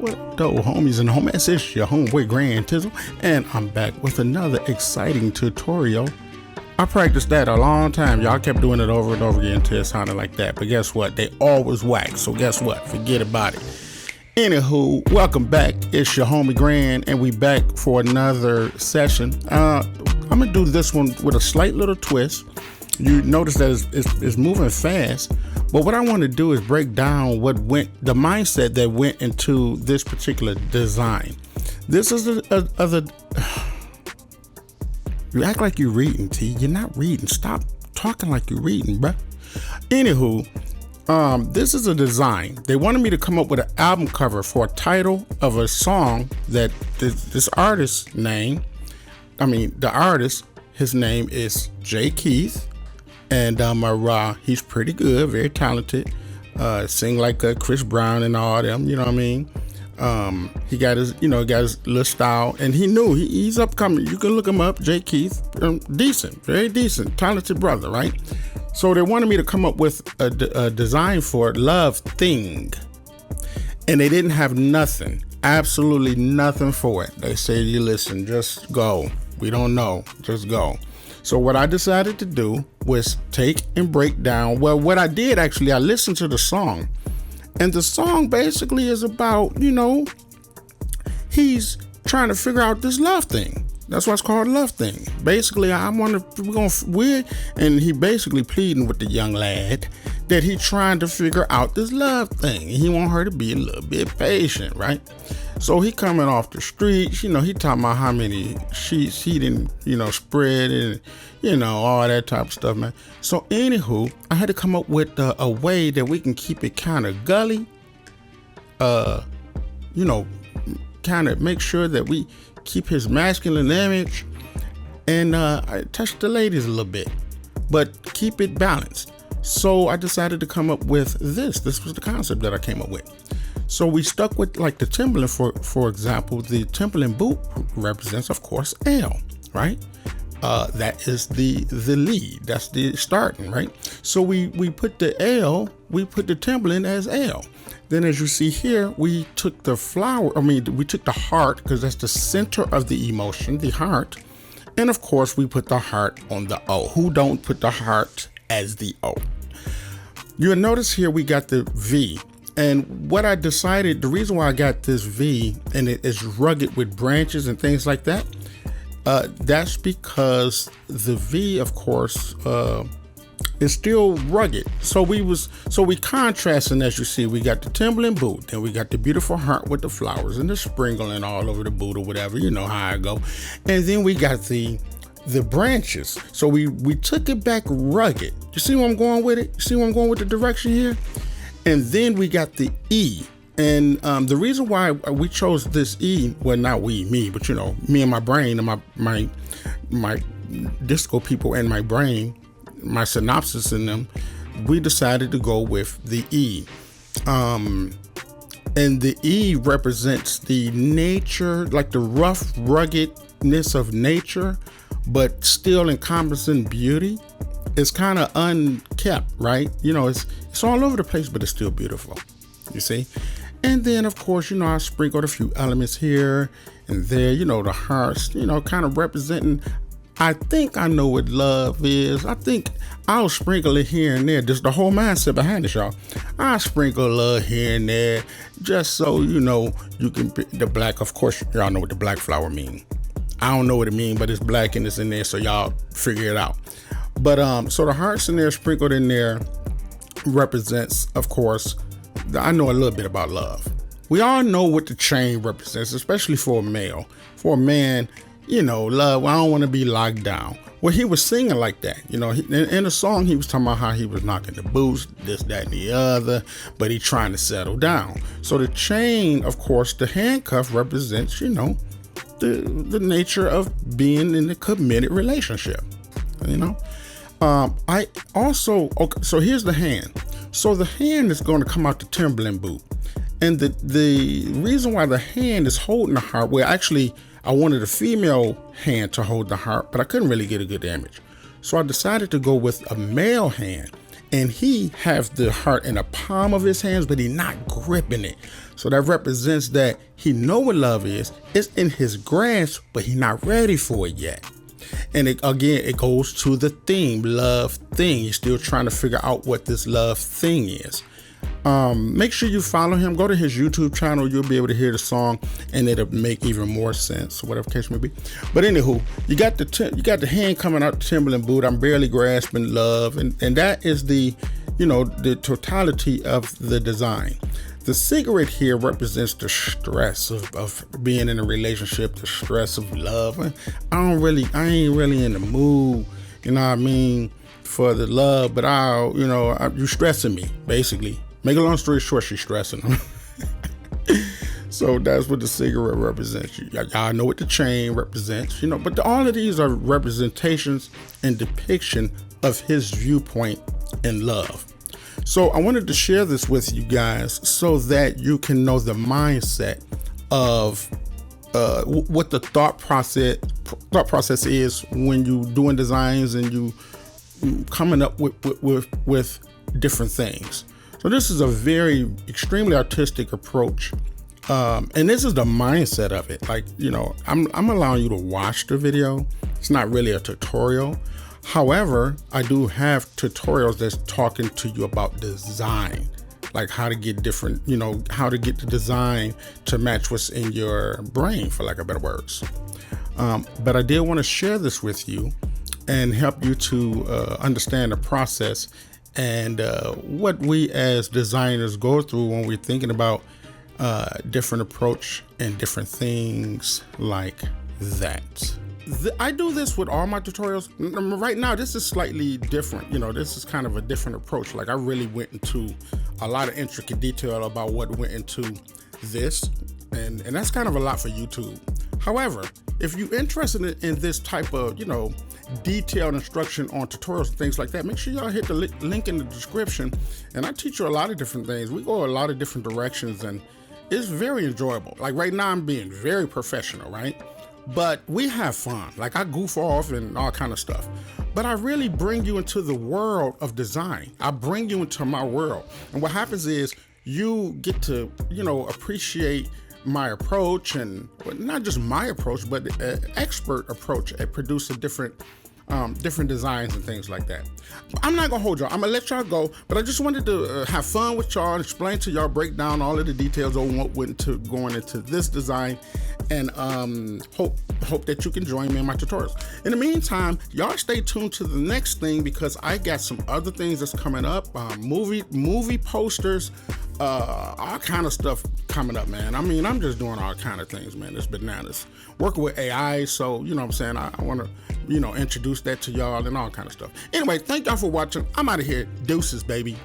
What up, though, homies and homies? It's your homeboy Grand Tizzle, and I'm back with another exciting tutorial. I practiced that a long time. Y'all kept doing it over and over again until it sounded like that. But guess what? They always whack. So guess what? Forget about it. Anywho, welcome back. It's your homie Grand, and we back for another session. I'm gonna do this one with a slight little twist. You notice that it's moving fast, but what I want to do is break down the mindset that went into this particular design. This is you act like you're reading, T. You're not reading. Stop talking like you're reading, bruh. Anywho, this is a design. They wanted me to come up with an album cover for a title of a song that this artist's name, the artist, his name is J. Keith. And he's pretty good, very talented. Sing like Chris Brown and all them, you know what I mean? He got his little style, and he knew he's upcoming. You can look him up, J. Keith. Decent, very decent, talented brother, right? So they wanted me to come up with a design for Love Thing, and they didn't have nothing, absolutely nothing for it. They said, "You listen, just go. We don't know, just go." So what I decided to do was take and break down. Well, what I did actually, I listened to the song, and the song basically is about, he's trying to figure out this love thing. That's why it's called Love Thing. Basically, and he basically pleading with the young lad that he trying to figure out this love thing. He want her to be a little bit patient, right? So he coming off the streets, he talking about how many sheets he didn't, spread and, all that type of stuff, man. So anywho, I had to come up with a way that we can keep it kind of gully, kind of make sure that we keep his masculine image, and I touch the ladies a little bit, but keep it balanced. So I decided to come up with this. This was the concept that I came up with. So we stuck with like the Timberland, for example. The Timberland boot represents, of course, L, right? That is the lead. That's the starting, right? So we put the L, we put the Timberland as L. Then as you see here, we took the we took the heart, because that's the center of the emotion, the heart. And of course, we put the heart on the O. Who don't put the heart as the O? You'll notice here we got the V. And what I decided, the reason why I got this V, and it is rugged with branches and things like that, that's because the V, of course, is still rugged. So we contrasting, as you see, we got the Timberland boot, then we got the beautiful heart with the flowers and the sprinkling all over the boot or whatever, you know how I go. And then we got the branches. So we took it back rugged. You see where I'm going with it? You see where I'm going with the direction here? And then we got the E. And the reason why we chose this E, well, not me, but me and my brain and my disco people and my brain, my synopsis in them, we decided to go with the E. And the E represents the nature, like the rough ruggedness of nature, but still encompassing beauty. It's kind of unkept, right? It's all over the place, but it's still beautiful, you see? And then, of course, I sprinkled a few elements here and there, the hearts, kind of representing, I think I know what love is. I think I'll sprinkle it here and there. Just the whole mindset behind it, y'all. I sprinkle love here and there, just so, you can, the black, of course, y'all know what the black flower mean. I don't know what it means, but it's black and it's in there, so y'all figure it out. But so the hearts in there sprinkled in there represents, of course, I know a little bit about love. We all know what the chain represents, especially for a male. For a man, love, I don't want to be locked down. Well, he was singing like that. In the song, he was talking about how he was knocking the boots, this, that, and the other, but he trying to settle down. So the chain, of course, the handcuff represents, the nature of being in a committed relationship, I also, okay, so here's the hand. So the hand is going to come out the Timberland boot. And the reason why the hand is holding the heart, well, actually, I wanted a female hand to hold the heart, but I couldn't really get a good image. So I decided to go with a male hand. And he has the heart in the palm of his hands, but he's not gripping it. So that represents that he know what love is. It's in his grasp, but he's not ready for it yet. And it goes to the theme, love thing. You're still trying to figure out what this love thing is. Make sure you follow him. Go to his YouTube channel. You'll be able to hear the song, and it'll make even more sense, whatever case may be. But anywho, you got the hand coming out the Timberland boot. I'm barely grasping love, and that is the totality of the design. The cigarette here represents the stress of being in a relationship, the stress of love. I ain't really in the mood, you know what I mean, for the love, but you stressing me, basically. Make a long story short, she's stressing him. So that's what the cigarette represents. Y'all know what the chain represents, but all of these are representations and depiction of his viewpoint in love. So I wanted to share this with you guys so that you can know the mindset of what the thought process is when you doing designs and you coming up with different things. So this is a very extremely artistic approach, and this is the mindset of it. Like, I'm allowing you to watch the video. It's not really a tutorial. However, I do have tutorials that's talking to you about design, like how to get different, how to get the design to match what's in your brain, for lack of better words. But I did want to share this with you and help you to understand the process and what we as designers go through when we're thinking about different approach and different things like that. I do this with all my tutorials. Right now, this is slightly different. This is kind of a different approach. Like, I really went into a lot of intricate detail about what went into this, and that's kind of a lot for YouTube. However, if you're interested in this type of, detailed instruction on tutorials and things like that, make sure y'all hit the link in the description. And I teach you a lot of different things. We go a lot of different directions, and it's very enjoyable. Like right now, I'm being very professional, right? But we have fun. Like, I goof off and all kind of stuff. But I really bring you into the world of design. I bring you into my world. And what happens is you get to, appreciate my approach, and not just my approach, but the expert approach at producing different designs and things like that. I'm not gonna hold y'all. I'm gonna let y'all go, but I just wanted to have fun with y'all and explain to y'all, break down all of the details on what went into going into this design, and hope that you can join me in my tutorials. In the meantime, y'all stay tuned to the next thing, because I got some other things that's coming up, movie posters, all kind of stuff coming up, man. I mean, I'm just doing all kind of things, man. It's bananas. Working with AI, so what I'm saying, I want to introduce that to y'all and all kind of stuff. Anyway, thank y'all for watching. I'm out of here. Deuces, baby.